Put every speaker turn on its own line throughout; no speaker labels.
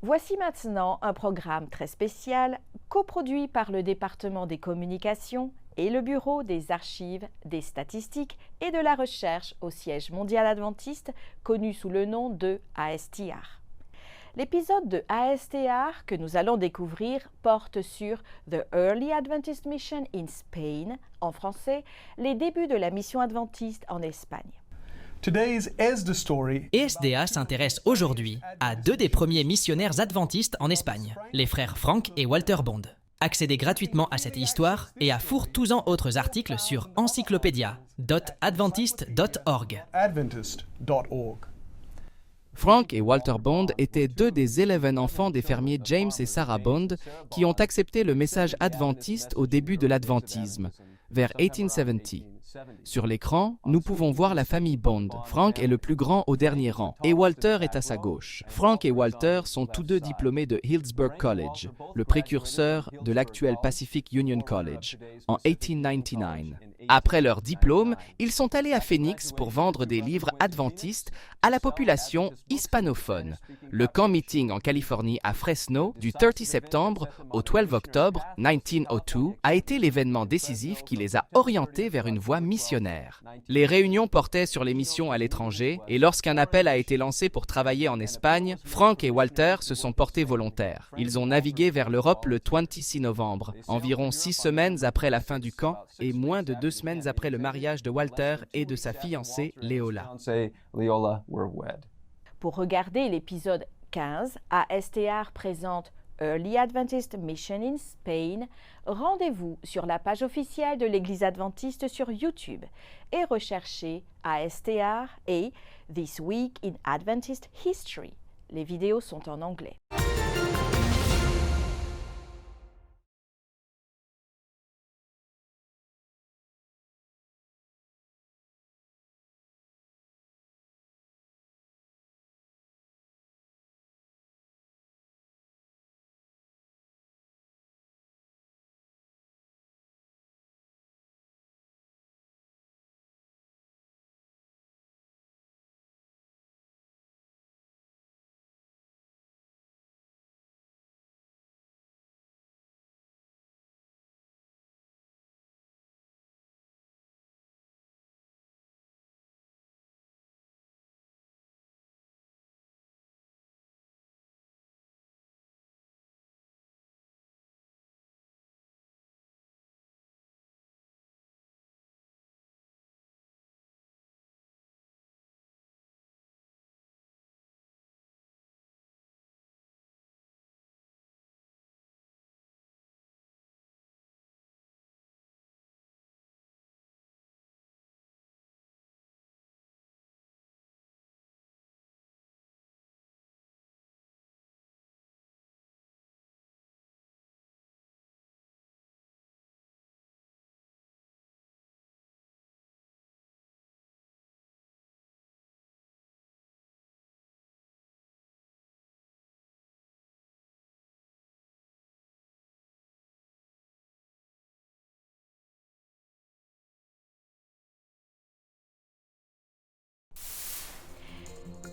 Voici maintenant un programme très spécial, coproduit par le département des communications et le Bureau des archives, des statistiques et de la recherche au siège mondial adventiste, connu sous le nom de ASTR. L'épisode de ASTR que nous allons découvrir porte sur The Early Adventist Mission in Spain, en français, les débuts de la mission adventiste en Espagne.
ESDA s'intéresse aujourd'hui à deux des premiers missionnaires adventistes en Espagne, les frères Frank et Walter Bond. Accédez gratuitement à cette histoire et à fourre-tout-en autres articles sur encyclopedia.adventist.org.
Frank et Walter Bond étaient deux des 11 enfants des fermiers James et Sarah Bond qui ont accepté le message adventiste au début de l'adventisme, vers 1870. Sur l'écran, nous pouvons voir la famille Bond. Frank est le plus grand au dernier rang et Walter est à sa gauche. Frank et Walter sont tous deux diplômés de Hillsborough College, le précurseur de l'actuel Pacific Union College, en 1899. Après leur diplôme, ils sont allés à Phoenix pour vendre des livres adventistes à la population hispanophone. Le camp meeting en Californie à Fresno, du 30 septembre au 12 octobre 1902, a été l'événement décisif qui les a orientés vers une voie missionnaire. Les réunions portaient sur les missions à l'étranger et lorsqu'un appel a été lancé pour travailler en Espagne, Frank et Walter se sont portés volontaires. Ils ont navigué vers l'Europe le 26 novembre, environ 6 semaines après la fin du camp et moins de 2 semaines après le mariage de Walter et de sa fiancée Leola.
Pour regarder l'épisode 15, ASTR présente Early Adventist Mission in Spain, rendez-vous sur la page officielle de l'Église adventiste sur YouTube et recherchez ASTR et This Week in Adventist History. Les vidéos sont en anglais.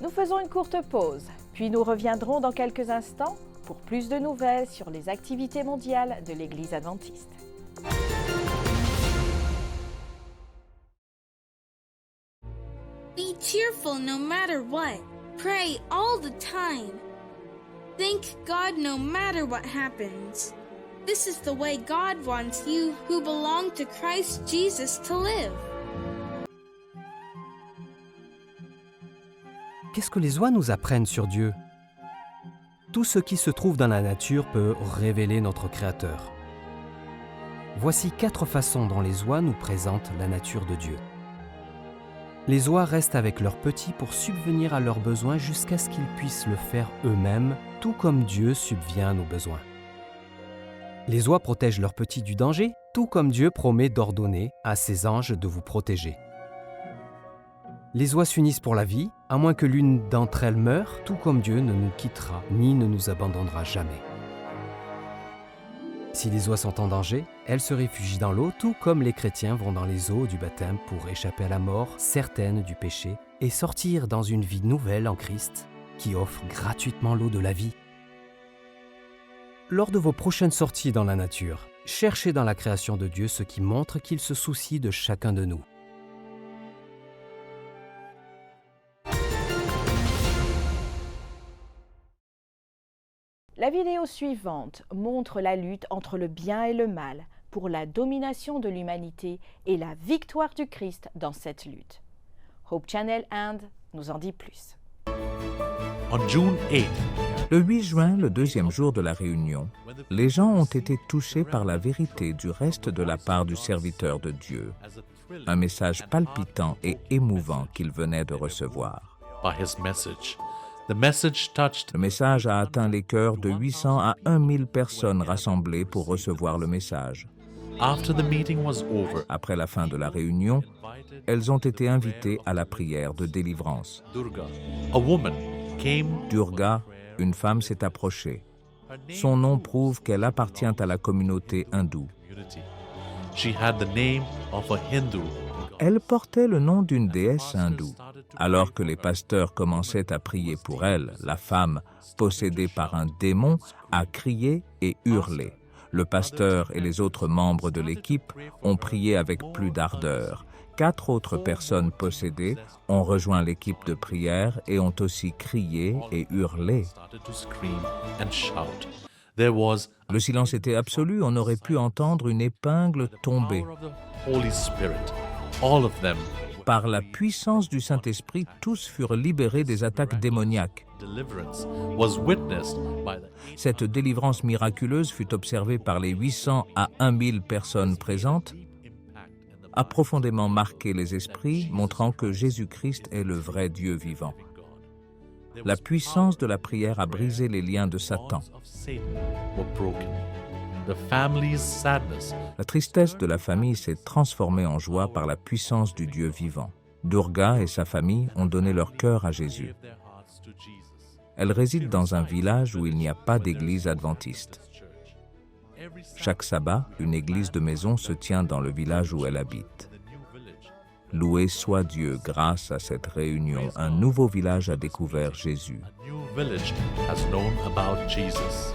Nous faisons une courte pause, puis nous reviendrons dans quelques instants pour plus de nouvelles sur les activités mondiales de l'Église adventiste.
Be cheerful no matter what. Pray all the time. Thank God no matter what happens. This is the way God wants you who belong to Christ Jesus to live.
Qu'est-ce que les oies nous apprennent sur Dieu ? Tout ce qui se trouve dans la nature peut révéler notre Créateur. Voici 4 façons dont les oies nous présentent la nature de Dieu. Les oies restent avec leurs petits pour subvenir à leurs besoins jusqu'à ce qu'ils puissent le faire eux-mêmes, tout comme Dieu subvient à nos besoins. Les oies protègent leurs petits du danger, tout comme Dieu promet d'ordonner à ses anges de vous protéger. Les oies s'unissent pour la vie, à moins que l'une d'entre elles meure, tout comme Dieu ne nous quittera ni ne nous abandonnera jamais. Si les oies sont en danger, elles se réfugient dans l'eau, tout comme les chrétiens vont dans les eaux du baptême pour échapper à la mort certaine du péché et sortir dans une vie nouvelle en Christ qui offre gratuitement l'eau de la vie. Lors de vos prochaines sorties dans la nature, cherchez dans la création de Dieu ce qui montre qu'il se soucie de chacun de nous.
La vidéo suivante montre la lutte entre le bien et le mal pour la domination de l'humanité et la victoire du Christ dans cette lutte. Hope Channel Inde nous en dit plus.
On June 8th,
Le 8 juin, le deuxième jour de la réunion, les gens ont été touchés par la vérité du reste de la part du serviteur de Dieu, un message palpitant et émouvant qu'il venait de recevoir.
by his message. The message touched
Le message a atteint les cœurs de 800 à 1000 personnes rassemblées pour recevoir le message.
after the meeting was over.
Après la fin de la réunion, elles ont été invitées à la prière de délivrance.
Durga, a woman, came.
Durga, une femme, s'est approchée. Son nom prouve qu'elle appartient à la communauté hindoue.
She had the name of a Hindu.
Elle portait le nom d'une déesse hindoue. Alors que les pasteurs commençaient à prier pour elle, la femme, possédée par un démon, a crié et hurlé. Le pasteur et les autres membres de l'équipe ont prié avec plus d'ardeur. 4 autres personnes possédées ont rejoint l'équipe de prière et ont aussi crié et hurlé.
Started to scream and shout. There was
Le silence était absolu, on aurait pu entendre une épingle tomber.
power of the Holy Spirit. All of them.
Par la puissance du Saint-Esprit, tous furent libérés des attaques démoniaques.
Deliverance was witnessed by the
Cette délivrance miraculeuse fut observée par les 800 à 1000 personnes présentes, a profondément marqué les esprits, montrant que Jésus-Christ est le vrai Dieu vivant. La puissance de la prière a brisé les liens de Satan.
bonds of Satan were broken. The family's sadness
La tristesse de la famille s'est transformée en joie par la puissance du Dieu vivant. Durga et sa famille ont donné leur cœur à Jésus.
gave their hearts to Jesus.
Elle réside dans un village où il n'y a pas d'église adventiste.
Every Sabbath
Chaque sabbat, une église de maison se tient dans le village où elle habite.
in the new village,
Loué soit Dieu, grâce à cette réunion, un nouveau village a découvert Jésus.
a new village has known about Jesus.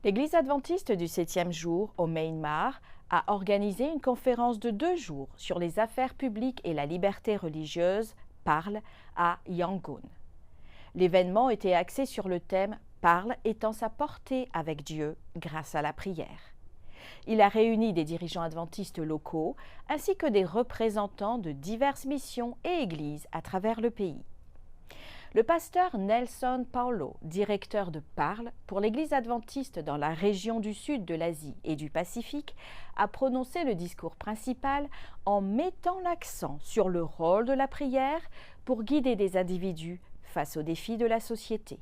L'Église adventiste du 7e jour au Myanmar a organisé une conférence de 2 jours sur les affaires publiques et la liberté religieuse, Parle, à Yangon. L'événement était axé sur le thème « Parle étant sa portée avec Dieu grâce à la prière ». Il a réuni des dirigeants adventistes locaux ainsi que des représentants de diverses missions et églises à travers le pays. Le pasteur Nelson Paulo, directeur de Parle pour l'Église adventiste dans la région du sud de l'Asie et du Pacifique, a prononcé le discours principal en mettant l'accent sur le rôle de la prière pour guider des individus face aux défis de la société.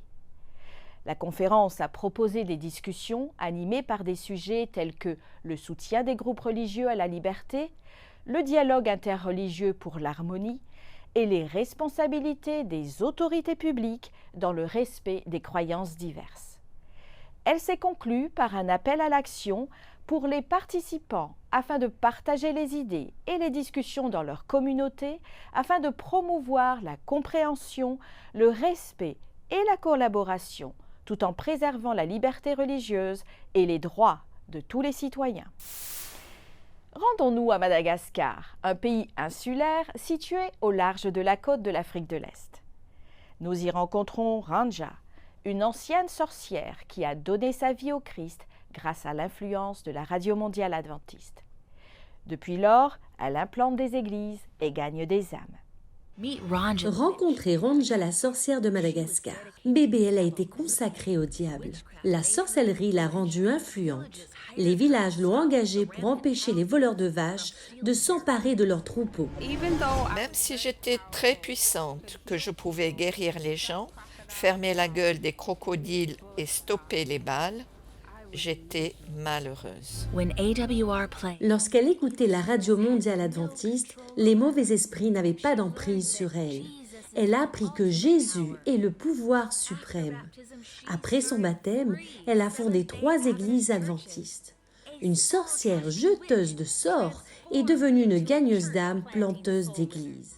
La conférence a proposé des discussions animées par des sujets tels que le soutien des groupes religieux à la liberté, le dialogue interreligieux pour l'harmonie, et les responsabilités des autorités publiques dans le respect des croyances diverses. Elle s'est conclue par un appel à l'action pour les participants afin de partager les idées et les discussions dans leur communauté afin de promouvoir la compréhension, le respect et la collaboration tout en préservant la liberté religieuse et les droits de tous les citoyens. Rendons-nous à Madagascar, un pays insulaire situé au large de la côte de l'Afrique de l'Est. Nous y rencontrons Ranja, une ancienne sorcière qui a donné sa vie au Christ grâce à l'influence de la Radio mondiale adventiste. Depuis lors, elle implante des églises et gagne des âmes.
Rencontrez Ranja, la sorcière de Madagascar. Bébé, elle a été consacrée au diable. La sorcellerie l'a rendue influente. Les villages l'ont engagée pour empêcher les voleurs de vaches de s'emparer de leurs troupeaux.
Même si j'étais très puissante, que je pouvais guérir les gens, fermer la gueule des crocodiles et stopper les balles, j'étais malheureuse.
Lorsqu'elle écoutait la radio mondiale adventiste, les mauvais esprits n'avaient pas d'emprise sur elle. Elle a appris que Jésus est le pouvoir suprême. Après son baptême, elle a fondé 3 églises adventistes. Une sorcière jeteuse de sorts est devenue une gagneuse d'âmes planteuse d'églises.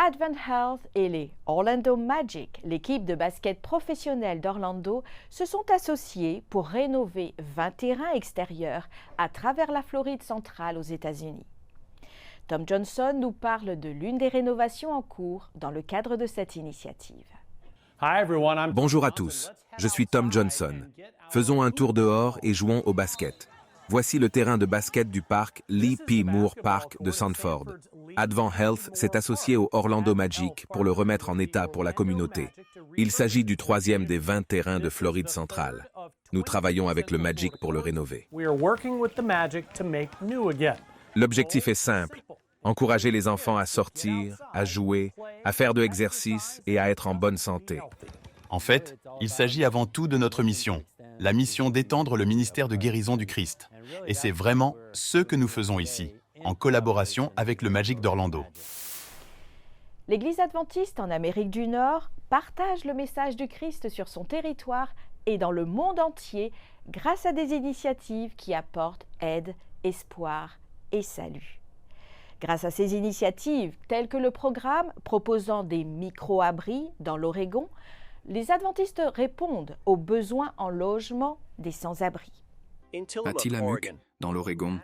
Advent Health et les Orlando Magic, l'équipe de basket professionnelle d'Orlando, se sont associés pour rénover 20 terrains extérieurs à travers la Floride centrale aux États-Unis. Tom Johnson nous parle de l'une des rénovations en cours dans le cadre de cette initiative.
Bonjour à tous, je suis Tom Johnson. Faisons un tour dehors et jouons au basket. Voici le terrain de basket du parc Lee P. Moore Park de Sanford. Advent Health s'est associé au Orlando Magic pour le remettre en état pour la communauté. Il s'agit du 3e des 20 terrains de Floride centrale. Nous travaillons avec le Magic pour le rénover. L'objectif est simple. Encourager les enfants à sortir, à jouer, à faire de l'exercice et à être en bonne santé.
En fait, il s'agit avant tout de notre mission, la mission d'étendre le ministère de guérison du Christ. Et c'est vraiment ce que nous faisons ici, en collaboration avec le Magic d'Orlando.
L'Église adventiste en Amérique du Nord partage le message du Christ sur son territoire et dans le monde entier grâce à des initiatives qui apportent aide, espoir et salut. Grâce à ces initiatives, telles que le programme proposant des micro-abris dans l'Oregon, les adventistes répondent aux besoins en logement des sans-abri.
À Tillamook, dans l'Oregon,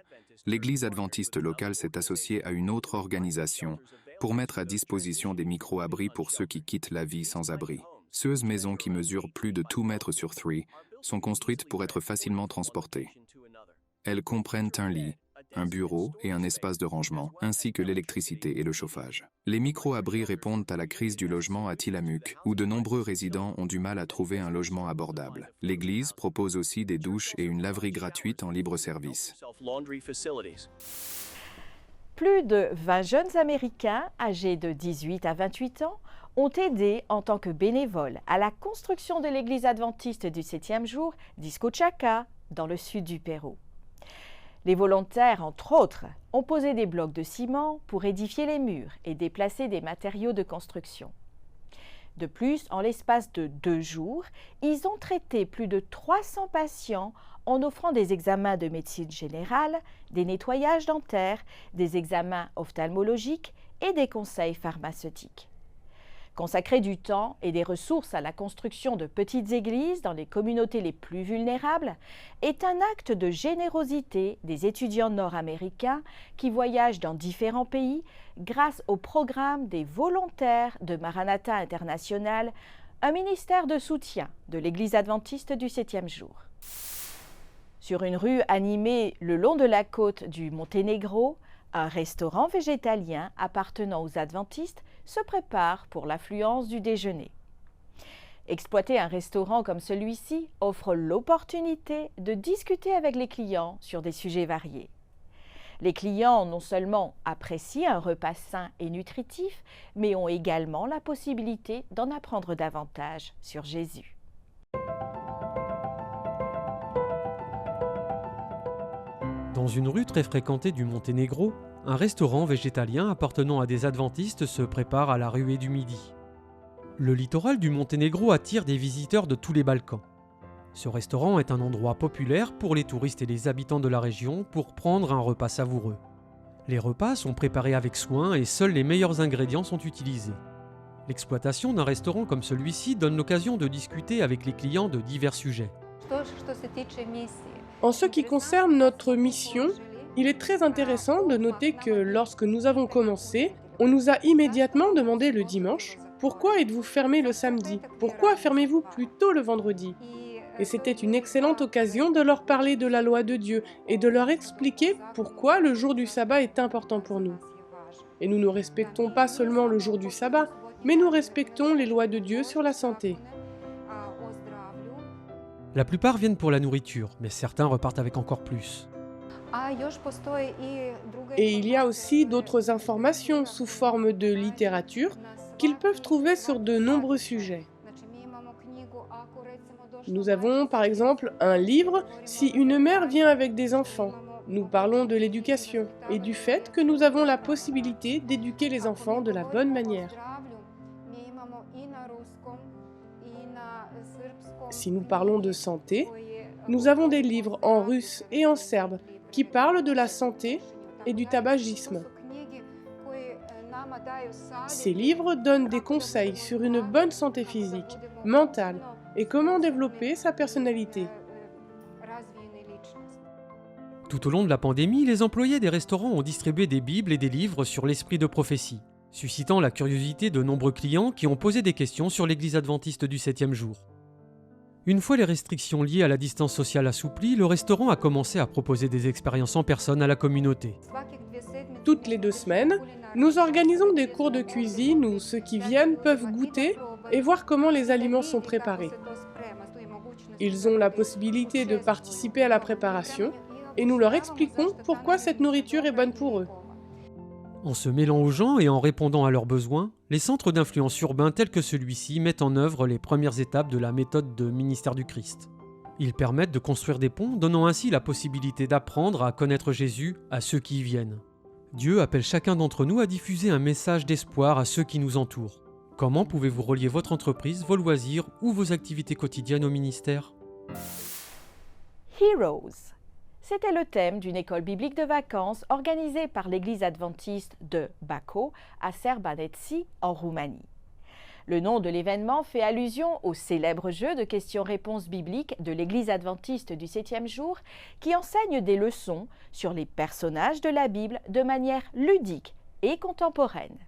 l'Église adventiste locale s'est associée à une autre organisation pour mettre à disposition des micro-abris pour ceux qui quittent la vie sans abri. Ces maisons qui mesurent plus de 2 mètres sur 3 sont construites pour être facilement transportées. Elles comprennent un lit, un bureau et un espace de rangement, ainsi que l'électricité et le chauffage. Les micro-abris répondent à la crise du logement à Tillamook, où de nombreux résidents ont du mal à trouver un logement abordable. L'Église propose aussi des douches et une laverie gratuite en libre service.
Plus de 20 jeunes Américains âgés de 18 à 28 ans ont aidé en tant que bénévoles à la construction de l'église adventiste du 7e jour d'Iscochaca, dans le sud du Pérou. Les volontaires, entre autres, ont posé des blocs de ciment pour édifier les murs et déplacer des matériaux de construction. De plus, en l'espace de 2 jours, ils ont traité plus de 300 patients en offrant des examens de médecine générale, des nettoyages dentaires, des examens ophtalmologiques et des conseils pharmaceutiques. Consacrer du temps et des ressources à la construction de petites églises dans les communautés les plus vulnérables est un acte de générosité des étudiants nord-américains qui voyagent dans différents pays grâce au programme des volontaires de Maranatha International, un ministère de soutien de l'Église adventiste du 7e jour. Sur une rue animée le long de la côte du Monténégro, un restaurant végétalien appartenant aux adventistes se prépare pour l'affluence du déjeuner. Exploiter un restaurant comme celui-ci offre l'opportunité de discuter avec les clients sur des sujets variés. Les clients non seulement apprécient un repas sain et nutritif, mais ont également la possibilité d'en apprendre davantage sur Jésus.
Dans une rue très fréquentée du Monténégro, un restaurant végétalien appartenant à des adventistes se prépare à la ruée du Midi. Le littoral du Monténégro attire des visiteurs de tous les Balkans. Ce restaurant est un endroit populaire pour les touristes et les habitants de la région pour prendre un repas savoureux. Les repas sont préparés avec soin et seuls les meilleurs ingrédients sont utilisés. L'exploitation d'un restaurant comme celui-ci donne l'occasion de discuter avec les clients de divers sujets.
En ce qui concerne notre mission, il est très intéressant de noter que lorsque nous avons commencé, on nous a immédiatement demandé le dimanche « Pourquoi êtes-vous fermé le samedi? Pourquoi fermez-vous plus tôt le vendredi ?» Et c'était une excellente occasion de leur parler de la loi de Dieu et de leur expliquer pourquoi le jour du sabbat est important pour nous. Et nous ne respectons pas seulement le jour du sabbat, mais nous respectons les lois de Dieu sur la santé.
La plupart viennent pour la nourriture, mais certains repartent avec encore plus.
Et il y a aussi d'autres informations sous forme de littérature qu'ils peuvent trouver sur de nombreux sujets. Nous avons par exemple un livre « Si une mère vient avec des enfants ». Nous parlons de l'éducation et du fait que nous avons la possibilité d'éduquer les enfants de la bonne manière. Si nous parlons de santé, nous avons des livres en russe et en serbe qui parlent de la santé et du tabagisme. Ces livres donnent des conseils sur une bonne santé physique, mentale et comment développer sa personnalité.
Tout au long de la pandémie, les employés des restaurants ont distribué des bibles et des livres sur l'esprit de prophétie, suscitant la curiosité de nombreux clients qui ont posé des questions sur l'Église adventiste du 7e jour. Une fois les restrictions liées à la distance sociale assouplies, le restaurant a commencé à proposer des expériences en personne à la communauté.
Toutes les 2 semaines, nous organisons des cours de cuisine où ceux qui viennent peuvent goûter et voir comment les aliments sont préparés. Ils ont la possibilité de participer à la préparation et nous leur expliquons pourquoi cette nourriture est bonne pour eux.
En se mêlant aux gens et en répondant à leurs besoins, les centres d'influence urbains tels que celui-ci mettent en œuvre les premières étapes de la méthode de ministère du Christ. Ils permettent de construire des ponts, donnant ainsi la possibilité d'apprendre à connaître Jésus à ceux qui y viennent. Dieu appelle chacun d'entre nous à diffuser un message d'espoir à ceux qui nous entourent. Comment pouvez-vous relier votre entreprise, vos loisirs ou vos activités quotidiennes au ministère ?
Heroes. C'était le thème d'une école biblique de vacances organisée par l'église adventiste de Bacău à Sărbaneți en Roumanie. Le nom de l'événement fait allusion au célèbre jeu de questions-réponses bibliques de l'église adventiste du 7e jour qui enseigne des leçons sur les personnages de la Bible de manière ludique et contemporaine.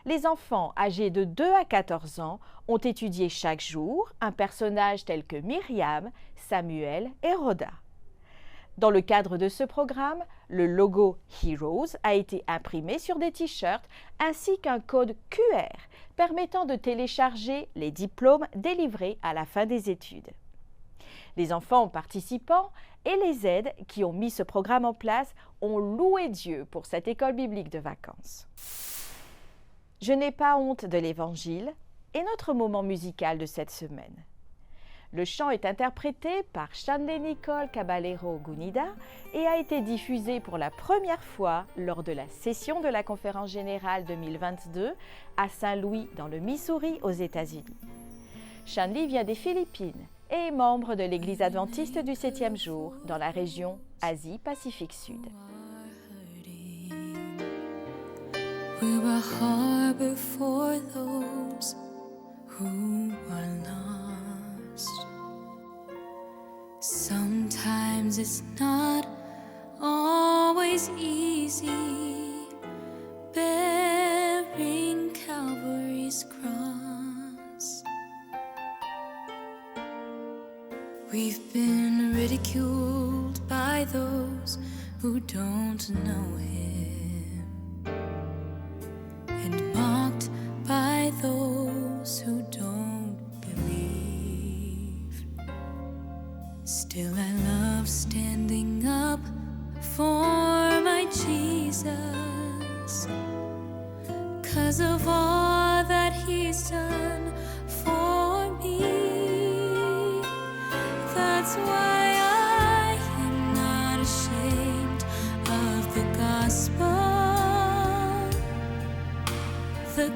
Les enfants âgés de 2 à 14 ans ont étudié chaque jour un personnage tel que Myriam, Samuel et Rhoda. Dans le cadre de ce programme, le logo Heroes a été imprimé sur des t-shirts ainsi qu'un code QR permettant de télécharger les diplômes délivrés à la fin des études. Les enfants participants et les aides qui ont mis ce programme en place ont loué Dieu pour cette école biblique de vacances. Je n'ai pas honte de l'Évangile est notre moment musical de cette semaine. Le chant est interprété par Shanley Nicole Caballero Gunida et a été diffusé pour la première fois lors de la session de la Conférence Générale 2022 à Saint-Louis dans le Missouri aux États-Unis. Shanley vient des Philippines et est membre de l'Église adventiste du 7e jour dans la région Asie-Pacifique Sud.
We were a harbor for those who are lost. Sometimes it's not always easy bearing Calvary's cross. We've been ridiculed by those who don't know Him, and mocked by those who don't believe. Still I love standing up for my Jesus, 'cause of all that He's done for me. That's why I am not ashamed of the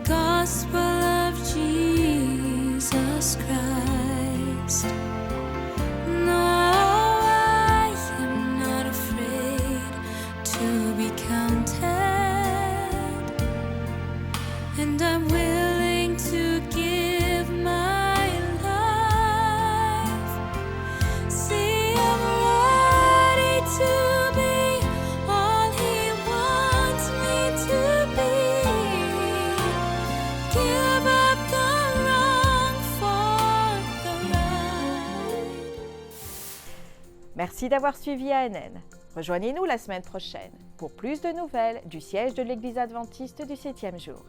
gospel of Jesus Christ. No, I am not afraid to be counted, and I'm willing to give my life. See, I'm ready to be all He wants me to be. Give up the wrong for the right.
Merci d'avoir suivi ANN. Rejoignez-nous la semaine prochaine pour plus de nouvelles du siège de l'Église adventiste du 7e jour.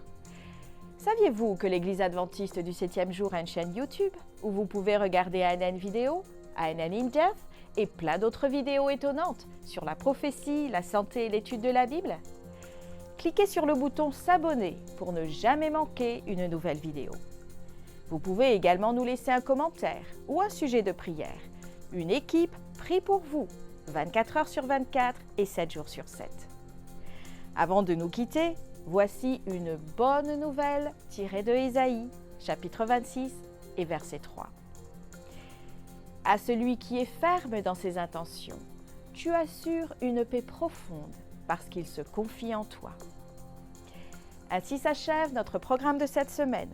Saviez-vous que l'Église adventiste du 7e jour a une chaîne YouTube où vous pouvez regarder ANN vidéo, ANN in Depth et plein d'autres vidéos étonnantes sur la prophétie, la santé et l'étude de la Bible? Cliquez sur le bouton s'abonner pour ne jamais manquer une nouvelle vidéo. Vous pouvez également nous laisser un commentaire ou un sujet de prière. Une équipe prie pour vous, 24 heures sur 24 et 7 jours sur 7. Avant de nous quitter, voici une bonne nouvelle tirée de Ésaïe, chapitre 26 et verset 3. À celui qui est ferme dans ses intentions, tu assures une paix profonde parce qu'il se confie en toi. Ainsi s'achève notre programme de cette semaine.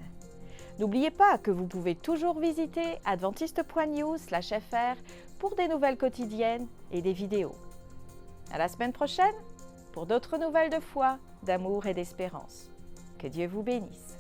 N'oubliez pas que vous pouvez toujours visiter adventiste.news/fr pour des nouvelles quotidiennes et des vidéos. À la semaine prochaine pour d'autres nouvelles de foi, d'amour et d'espérance. Que Dieu vous bénisse.